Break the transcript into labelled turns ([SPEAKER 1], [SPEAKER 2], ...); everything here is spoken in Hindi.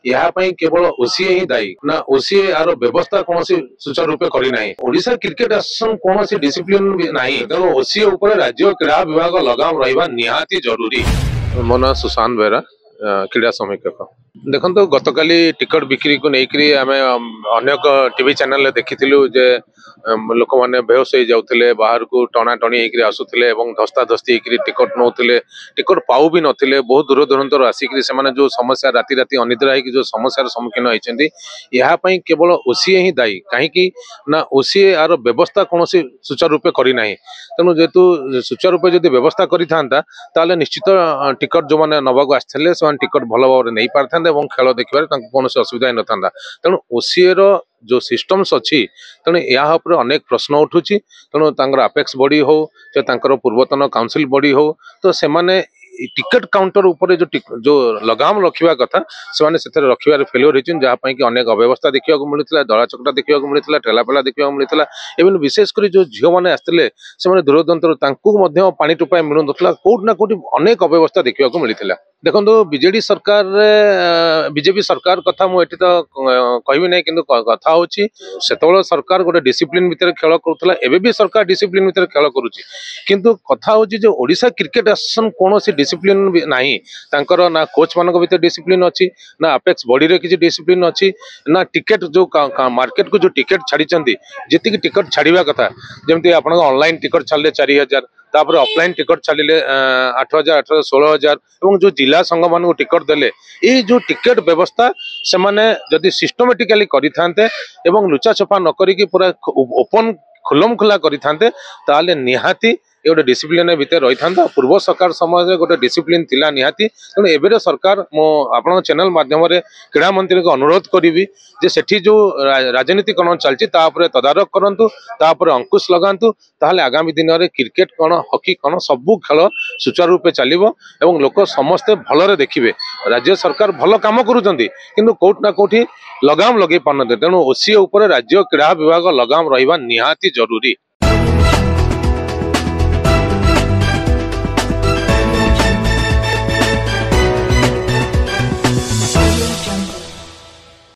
[SPEAKER 1] यहाँ केवल ओसीए ही दायी ना ओसीए यार व्यवस्था कौन सुचारू रूपे करना ओडिशा क्रिकेट एसोसिएशन कौन डिसिप्लिन ना तेणु ओसीए उपर राज्य क्रीड़ा विभाग लगाम रहा निहाती जरूरी। मो ना सुशांत बेहरा क्रीड़ा समीक्षक। देखो गतकाली टिकट बिक्री को लेकर आम अनेक टीवी चैनल देखी जे लोक मैंने बेहोश हो जाते बाहर को टना टणी होकर आसुले धस्ता धस्ती टिकट नौले टिकट पाऊ भी नथिले बहुत दूर दूरांतर आसिक जो समस्या राति राति अनिद्रा हो जो समस्यार सम्मुखीन होती यहाँ केवल ओसीए ही दायी कहीं ना ओसीए यार व्यवस्था कौन सुचारू रूपे करना तेणु जेहेतु सुचारू रूपे जब व्यवस्था करें निश्चित टिकट जो मैंने नवाक आसते टिकट भल भाव नहीं पारि खेल देखिए कौन असुविधा ही न था तेणु ओसीए जो सिस्टम्स अच्छी तेणु यहाँ अनेक प्रश्न उठुची तेणु अपेक्स बॉडी हो पूर्वतन काउंसिल बॉडी हो तो से टिकट काउंटर ऊपर जो लगाम रखा कथा से रखार फेल्योर होती जहाँपाई कि अनेक अव्यवस्था देखा मिलता दला चकटा देखा मिलता ठेलापेला देखा मिलता एवं विशेषकर जो झील मैंने आसते से दूर दूरांतर पानी टोपाए मिलू ना कौट ना कौट अनेक अव्यवस्था देखा मिलता। देखो बीजेडी सरकार बीजेपी सरकार कथा मुझे तो कहबी ना कि कथा हूँ से सरकार गोटे डिसिप्लिन भितर खेल करूला एवं भी सरकार डिसिप्लिन भितर खेल करुच्ची किंतु कथा हूँ जो ओडिशा क्रिकेट एसोसिएशन कौन डिसिप्लिन ना ना कोच मान भर डिसिप्लिन अच्छी ना अपेक्स बॉडी रे किसी डिसिप्लिन अच्छी ना टिकेट जो मार्केट को जो टिकेट छाड़ी जी टिकट छाड़ा कथा जमी आप ऑनलाइन टिकट छाड़े 4000 तापर ऑफलाइन टिकट छाड़े 8000 18 16,000 और जो जिला संघ मान टिकट देले ये जो टिकट व्यवस्था से माने जदि सिस्टमेटिकली करिथांते एवं लुचा छपा न करिकी पूरा ओपन खुलम खुला करिथांते ताले निहाती ये गोटे डिसिप्लिन भितर रही था पूर्व सरकार समय गोटे डिसिप्लिन थिला निहाती तेणु एबेर सरकार मो आपण चैनल माध्यम क्रीड़ा मंत्री को अनुरोध करी जे सेठी जो राजनीतिकरण चलती तदारख करंतु अंकुश लगांतु ताहले आगामी दिन में क्रिकेट कौन हॉकी कौन सबू खेल सुचारू रूपे चलिबो एवं लोक समस्ते भलरे देखिबे राज्य सरकार भल काम करूचंती किंतु कोट ना कोठी लगाम लगे पारनते तेणु ओसीए उपर राज्य क्रीड़ा विभाग लगाम रहिबा निहाती जरूरी।